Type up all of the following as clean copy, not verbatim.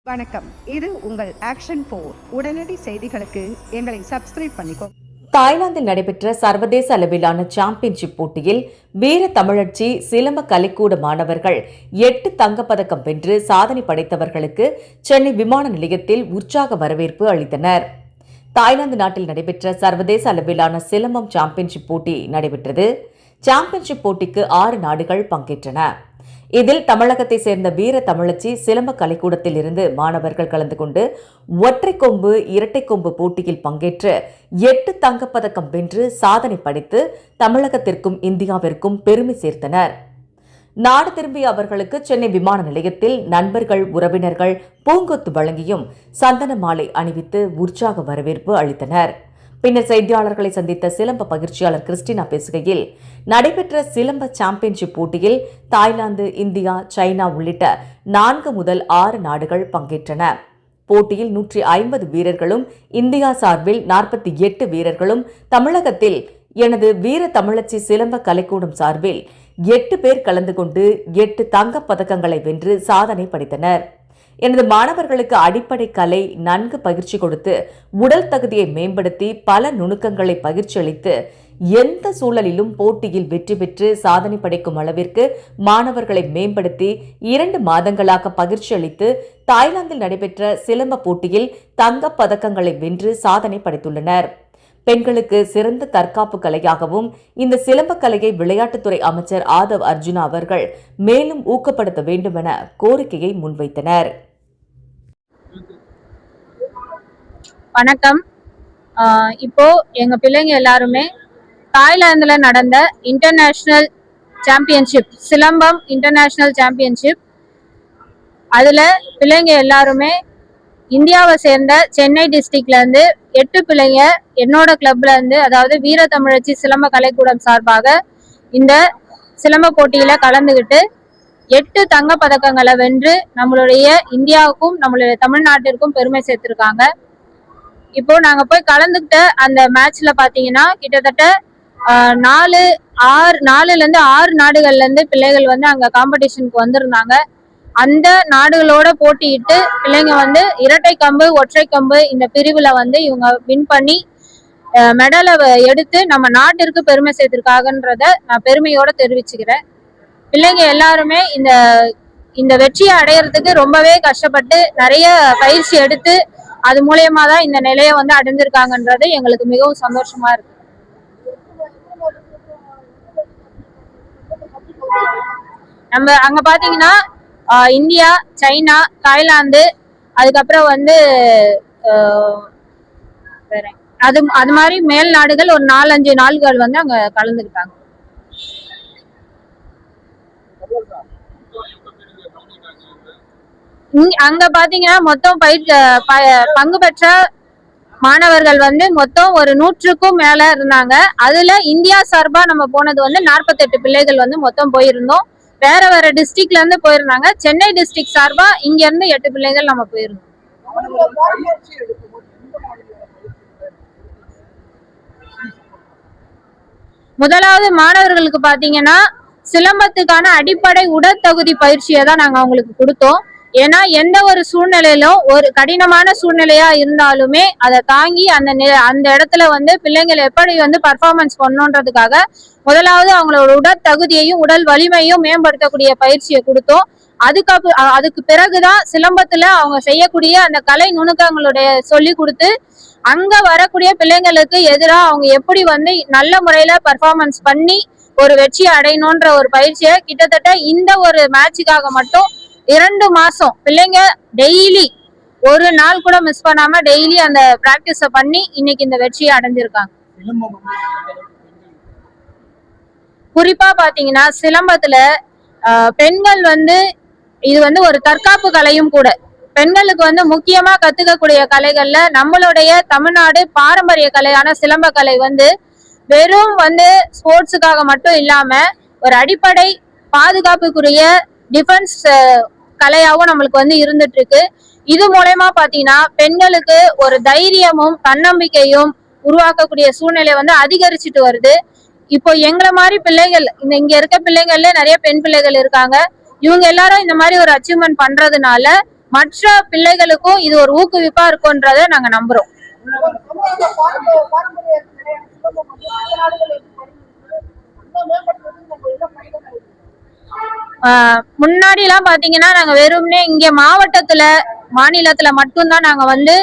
வணக்கம். இது உங்கள் ஆக்ஷன் 4. உடனடி செய்திகளுக்கு எங்களை சப்ஸ்கிரைப் பண்ணிக்கோ. தாய்லாந்தில் நடைபெற்ற சர்வதேச அளவிலான சாம்பியன்ஷிப் போட்டியில் வீர தமிழச்சி சிலம்ப கலைக்கூட மாணவர்கள் 8 தங்கப்பதக்கம் வென்று சாதனை படைத்தவர்களுக்கு சென்னை விமான நிலையத்தில் உற்சாக வரவேற்பு அளித்தனர். தாய்லாந்து நாட்டில் நடைபெற்ற சர்வதேச அளவிலான சிலம்பம் சாம்பியன்ஷிப் போட்டி நடைபெற்றது. சாம்பியன்ஷிப் போட்டிக்கு 6 நாடுகள் பங்கேற்றன. இதில் தமிழகத்தை சேர்ந்த வீர தமிழச்சி சிலம்ப கலைக்கூடத்தில் இருந்து மாணவர்கள் கலந்து கொண்டு ஒற்றை கொம்பு இரட்டை கொம்பு போட்டியில் பங்கேற்று 8 தங்கப்பதக்கம் வென்று சாதனை படைத்து தமிழகத்திற்கும் இந்தியாவிற்கும் பெருமை சேர்த்தனர். நாடு திரும்பிய அவர்களுக்கு சென்னை விமான நிலையத்தில் நண்பர்கள் உறவினர்கள் பூங்கொத்து வழங்கியும் சந்தன மாலை அணிவித்து உற்சாக வரவேற்பு அளித்தனர். பின்னர் செய்தியாளர்களை சந்தித்த சிலம்ப பயிற்சியாளர் கிறிஸ்டினா பேசுகையில், நடைபெற்ற சிலம்ப சாம்பியன்ஷிப் போட்டியில் தாய்லாந்து, இந்தியா, சைனா உள்ளிட்ட 4 முதல் 6 நாடுகள் பங்கேற்றன. போட்டியில் 150 வீரர்களும், இந்தியா சார்பில் 48 வீரர்களும், தமிழகத்தில் எனது வீர தமிழச்சி சிலம்ப கலைக்கூடம் சார்பில் 8 பேர் கலந்து கொண்டு 8 தங்கப் பதக்கங்களை வென்று சாதனை படைத்தனர். எனது மாணவர்களுக்கு அடிப்படை கலை நன்கு பயிற்சி கொடுத்து உடல் தகுதியை மேம்படுத்தி பல நுணுக்கங்களை பயிற்சி அளித்து எந்த சூழலிலும் போட்டியில் வெற்றி பெற்று சாதனை படைக்கும் அளவிற்கு மாணவர்களை மேம்படுத்தி 2 மாதங்களாக பயிற்சி அளித்து தாய்லாந்தில் நடைபெற்ற சிலம்ப போட்டியில் தங்கப் பதக்கங்களை வென்று சாதனை படைத்துள்ளனர். பெண்களுக்கு சிறந்த தற்காப்பு கலையாகவும் இந்த சிலம்ப கலையை விளையாட்டுத்துறை அமைச்சர் ஆதவ் அர்ஜுனா அவர்கள் மேலும் ஊக்கப்படுத்த வேண்டும் என கோரிக்கையை முன்வைத்தனர். வணக்கம். இப்போ எங்க பிள்ளைங்க எல்லாருமே தாய்லாந்துல நடந்த international championship, silambam international championship, அதுல பிள்ளைங்க எல்லாருமே இந்தியாவை சேர்ந்த சென்னை டிஸ்ட்ரிக்ட்ல இருந்து 8 பிள்ளைங்க என்னோட கிளப்ல இருந்து, அதாவது வீர தமிழச்சி சிலம்ப கலைக்கூடம் சார்பாக இந்த சிலம்ப போட்டியில கலந்துகிட்டு 8 தங்க பதக்கங்களை வென்று நம்மளுடைய இந்தியாவுக்கும் நம்மளுடைய தமிழ்நாட்டிற்கும் பெருமை சேர்த்திருக்காங்க. இப்போ நாங்க போய் கலந்துகிட்ட அந்த மேட்ச்ல பாத்தீங்கன்னா கிட்டத்தட்ட 4ல இருந்து 6 நாடுகள்ல இருந்து பிள்ளைகள் வந்து அங்க காம்படிஷனுக்கு வந்திருந்தாங்க. அந்த நாடுகளோட போட்டியிட்டு பிள்ளைங்க வந்து இரட்டை கம்பு ஒற்றை கம்பு இந்த பிரிவுல வந்து இவங்க வின் பண்ணி மெடலை எடுத்து நம்ம நாட்டிற்கு பெருமை சேர்த்திருக்காங்கன்றத நான் பெருமையோட தெரிவிச்சுக்கிறேன். பிள்ளைங்க எல்லாருமே இந்த வெற்றியை அடையறதுக்கு ரொம்பவே கஷ்டப்பட்டு நிறைய பயிற்சி எடுத்து அது மூலியமா தான் இந்த நிலையை வந்து அடைஞ்சிருக்காங்கன்றது எங்களுக்கு மிகவும் சந்தோஷமா இருக்கு. நம்ம அங்க பாத்தீங்கன்னா இந்தியா, சைனா, தாய்லாந்து, அதுக்கப்புறம் வந்து அது மாதிரி மேல் நாடுகள் ஒரு 4-5 நாடுகள் வந்து அங்க கலந்துக்கிட்டாங்க. அங்க பாத்தீங்கன்னா மொத்தம் பங்கு பெற்ற மாணவர்கள் வந்து மொத்தம் ஒரு 100க்கும் மேல இருந்தாங்க. அதுல இந்தியா சார்பா நம்ம போனது வந்து 48 பிள்ளைகள் வந்து மொத்தம் போயிருந்தோம். வேற வேற டிஸ்ட்ரிக்ட்ல இருந்து போயிருந்தாங்க. சென்னை டிஸ்ட்ரிக்ட் சார்பா இங்க இருந்து 8 பிள்ளைகள் நம்ம போயிருந்தோம். முதலாவது மாணவர்களுக்கு பாத்தீங்கன்னா சிலம்பத்துக்கான அடிப்படை உடற்தகுதி பயிற்சியை தான் நாங்க அவங்களுக்கு கொடுத்தோம். ஏன்னா எந்த ஒரு சூழ்நிலையிலும், ஒரு கடினமான சூழ்நிலையா இருந்தாலுமே அதை தாங்கி அந்த இடத்துல வந்து பிள்ளைங்களை எப்படி வந்து பர்ஃபார்மன்ஸ் பண்ணணுன்றதுக்காக முதலாவது அவங்களோட உடற்தகுதியையும் உடல் வலிமையும் மேம்படுத்தக்கூடிய பயிற்சியை கொடுத்தோம். அதுக்கு பிறகுதான் சிலம்பத்துல அவங்க செய்யக்கூடிய அந்த கலை நுணுக்கங்களுடைய சொல்லி கொடுத்து அங்க வரக்கூடிய பிள்ளைங்களுக்கு எதிராக அவங்க எப்படி வந்து நல்ல முறையில பர்ஃபார்மன்ஸ் பண்ணி ஒரு வெற்றி அடையணும்ன்ற ஒரு பயிற்சியை கிட்டத்தட்ட இந்த ஒரு மேட்சுக்காக மட்டும் 2 மாசம் பிள்ளைங்க டெய்லி ஒரு நாள் கூட மிஸ் பண்ணாம டெய்லி அந்த பிராக்டிஸ பண்ணி இன்னைக்கு இந்த வெற்றியை அடைஞ்சிருக்காங்க. குறிப்பா பாத்தீங்கன்னா சிலம்பத்துல பெண்கள் வந்து இது வந்து ஒரு தற்காப்பு கலையும் கூட. பெண்களுக்கு வந்து முக்கியமா கத்துக்கக்கூடிய கலைகள்ல நம்மளுடைய தமிழ்நாடு பாரம்பரிய கலையான சிலம்ப கலை வந்து வெறும் வந்து ஸ்போர்ட்ஸுக்காக மட்டும் இல்லாம ஒரு அடிப்படை பாதுகாப்புக்குரிய டிஃபென்ஸ் கலையாவும் நம்மளுக்கு வந்து இருந்துட்டு இருக்கு. இது மூலமா பாத்தீங்கன்னா பெண்களுக்கு ஒரு தைரியமும் தன்னம்பிக்கையும் உருவாக்கக்கூடிய சூழ்நிலை வந்து அதிகரிச்சுட்டு வருது. இப்போ எங்களை மாதிரி பிள்ளைகள் இங்க இருக்க பிள்ளைகள்ல நிறைய பெண் பிள்ளைகள் இருக்காங்க. இவங்க எல்லாரும் இந்த மாதிரி ஒரு அச்சீவ்மெண்ட் பண்றதுனால மற்ற பிள்ளைகளுக்கும் இது ஒரு ஊக்குவிப்பா இருக்கும்ன்றத நாங்க நம்புறோம். முன்னாடி எல்லாம் பாத்தீங்கன்னா நாங்க வெறும்னே இங்க மாநிலத்துல மட்டும்தான் நாங்க வந்து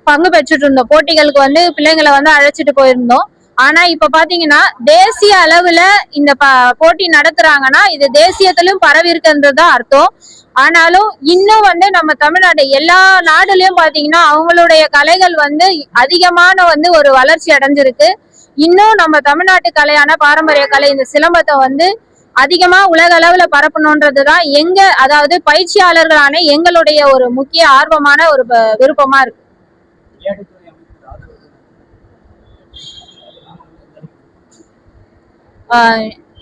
பங்கு பெற்றுட்டு இருந்தோம். போட்டிகளுக்கு வந்து பிள்ளைங்களை வந்து அழைச்சிட்டு போயிருந்தோம். ஆனா இப்ப பாத்தீங்கன்னா தேசிய அளவுல இந்த போட்டி நடத்துறாங்கன்னா இது தேசியத்திலும் பரவி இருக்குன்றதுதான் அர்த்தம். ஆனாலும் இன்னும் வந்து நம்ம தமிழ்நாடு எல்லா நாடுலயும் பாத்தீங்கன்னா அவங்களுடைய கலைகள் வந்து அதிகமான வந்து ஒரு வளர்ச்சி அடைஞ்சிருக்கு. இன்னும் நம்ம தமிழ்நாட்டு கலையான பாரம்பரிய கலை இந்த சிலம்பத்தை வந்து அதிகமா உலக அளவுல பரப்பணும்ன்றதுதான் அதாவது பயிற்சியாளர்களான எங்களுடைய ஒரு முக்கிய ஆர்வமான ஒரு விருப்பமா இருக்கு.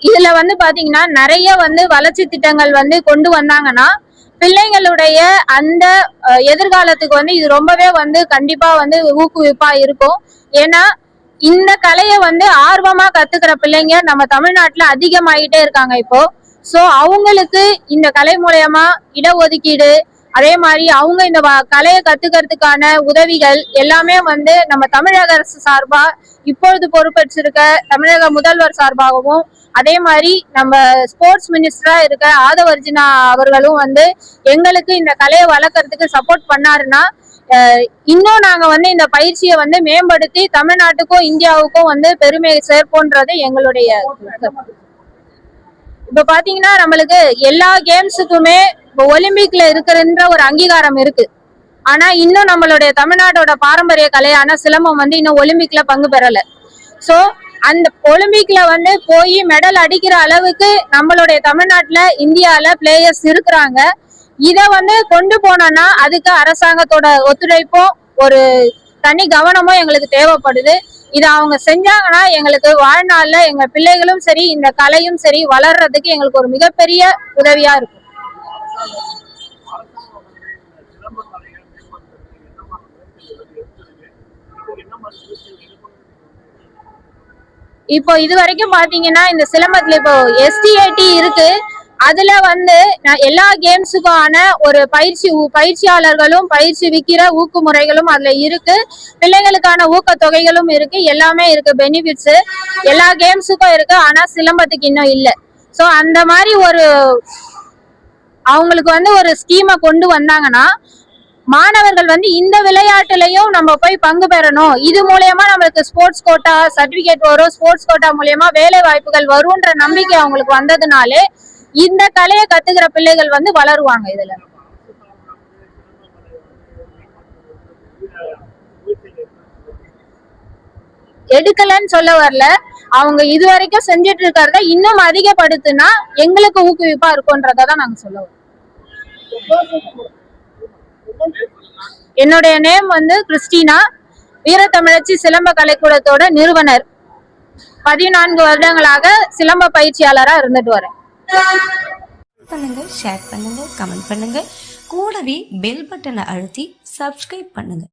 இதுல வந்து பாத்தீங்கன்னா நிறைய வந்து வளர்ச்சி திட்டங்கள் வந்து கொண்டு வந்தாங்கன்னா பிள்ளைங்களுடைய அந்த எதிர்காலத்துக்கு வந்து இது ரொம்பவே வந்து கண்டிப்பா வந்து ஊக்குவிப்பா இருக்கும். ஏன்னா இந்த கலையை வந்து ஆர்வமா கத்துக்கிற பிள்ளைங்க நம்ம தமிழ்நாட்டுல அதிகமாயிட்டே இருக்காங்க இப்போ. சோ அவங்களுக்கு இந்த கலை மூலயமா இடஒதுக்கீடு, அதே மாதிரி அவங்க இந்த கலையை கத்துக்கிறதுக்கான உதவிகள் எல்லாமே வந்து நம்ம தமிழக அரசு சார்பா இப்பொழுது பொறுப்பேற்றிருக்க தமிழக முதல்வர் சார்பாகவும், அதே மாதிரி நம்ம ஸ்போர்ட்ஸ் மினிஸ்டரா இருக்க ஆதவர்ஜினா அவர்களும் வந்து எங்களுக்கு இந்த கலையை வளர்க்கறதுக்கு சப்போர்ட் பண்ணாருன்னா இன்னும் நாங்க வந்து இந்த பயிற்சியை வந்து மேம்படுத்தி தமிழ்நாட்டுக்கும் இந்தியாவுக்கும் வந்து பெருமையை சேர்ப்போன்றது எங்களுடைய. இப்ப பாத்தீங்கன்னா நம்மளுக்கு எல்லா கேம்ஸுக்குமே இப்போ ஒலிம்பிக்ல இருக்கிறன்ற ஒரு அங்கீகாரம் இருக்கு. ஆனா இன்னும் நம்மளுடைய தமிழ்நாட்டோட பாரம்பரிய கலையான சிலம்பம் வந்து இன்னும் ஒலிம்பிக்ல பங்கு பெறல. சோ அந்த ஒலிம்பிக்ல வந்து போய் மெடல் அடிக்கிற அளவுக்கு நம்மளுடைய தமிழ்நாட்டுல இந்தியால பிளேயர்ஸ் இருக்கிறாங்க. இத வந்து கொண்டு போனோம்னா அதுக்கு அரசாங்கத்தோட ஒத்துழைப்பும் ஒரு தனி கவனமும் எங்களுக்கு தேவைப்படுது. இதை அவங்க செஞ்சாங்கன்னா எங்களுக்கு வாழ்நாள்ல எங்க பிள்ளைகளும் சரி இந்த கலையும் சரி வளர்றதுக்கு எங்களுக்கு ஒரு மிகப்பெரிய உதவியா இருக்கும். இப்போ இது வரைக்கும் பாத்தீங்கன்னா இந்த சிலம்பத்துல இப்போ STAT இருக்கு. அதுல வந்து எல்லா கேம்ஸுக்கான ஒரு பயிற்சியாளர்களும் பயிற்சி விக்கிற ஊக்குமுறைகளும் அதுல இருக்கு. பிள்ளைகளுக்கான ஊக்கத்தொகைகளும் இருக்கு. எல்லாமே இருக்கு. பெனிஃபிட்ஸ் எல்லா கேம்ஸுக்கும் இருக்கு. ஆனா சிலம்பத்துக்கு இன்னும் இல்லை. சோ அந்த மாதிரி ஒரு அவங்களுக்கு வந்து ஒரு ஸ்கீமை கொண்டு வந்தாங்கன்னா மாணவர்கள் வந்து இந்த விளையாட்டுலயும் நம்ம போய் பங்கு பெறணும், இது மூலயமா நம்மளுக்கு ஸ்போர்ட்ஸ் கோட்டா சர்டிபிகேட் வரும், ஸ்போர்ட்ஸ் கோட்டா மூலயமா வேலை வாய்ப்புகள் வரும்ன்ற நம்பிக்கை அவங்களுக்கு வந்ததுனாலே இந்த கலையை கத்துக்கிற பிள்ளைகள் வந்து வளருவாங்க. இதுல எடுக்கலன்னு சொல்ல வரல, அவங்க இது வரைக்கும் செஞ்சுட்டு இருக்கிறத இன்னும் அதிகப்படுத்தினா எங்களுக்கு ஊக்குவிப்பா இருக்கும்ன்றதான் நாங்க சொல்ல வரோம். என்னுடைய நேம் வந்து கிறிஸ்டினா, வீரத்தமிழச்சி சிலம்ப கலைக்கூடத்தோட நிறுவனர். 14 வருடங்களாக சிலம்ப பயிற்சியாளரா இருந்துட்டு வரேன். பண்ணுங்க, ஷேர் பண்ணுங்க, கமெண்ட் பண்ணுங்க, கூடவே பெல் பட்டனை அழுத்தி சப்ஸ்கிரைப் பண்ணுங்க.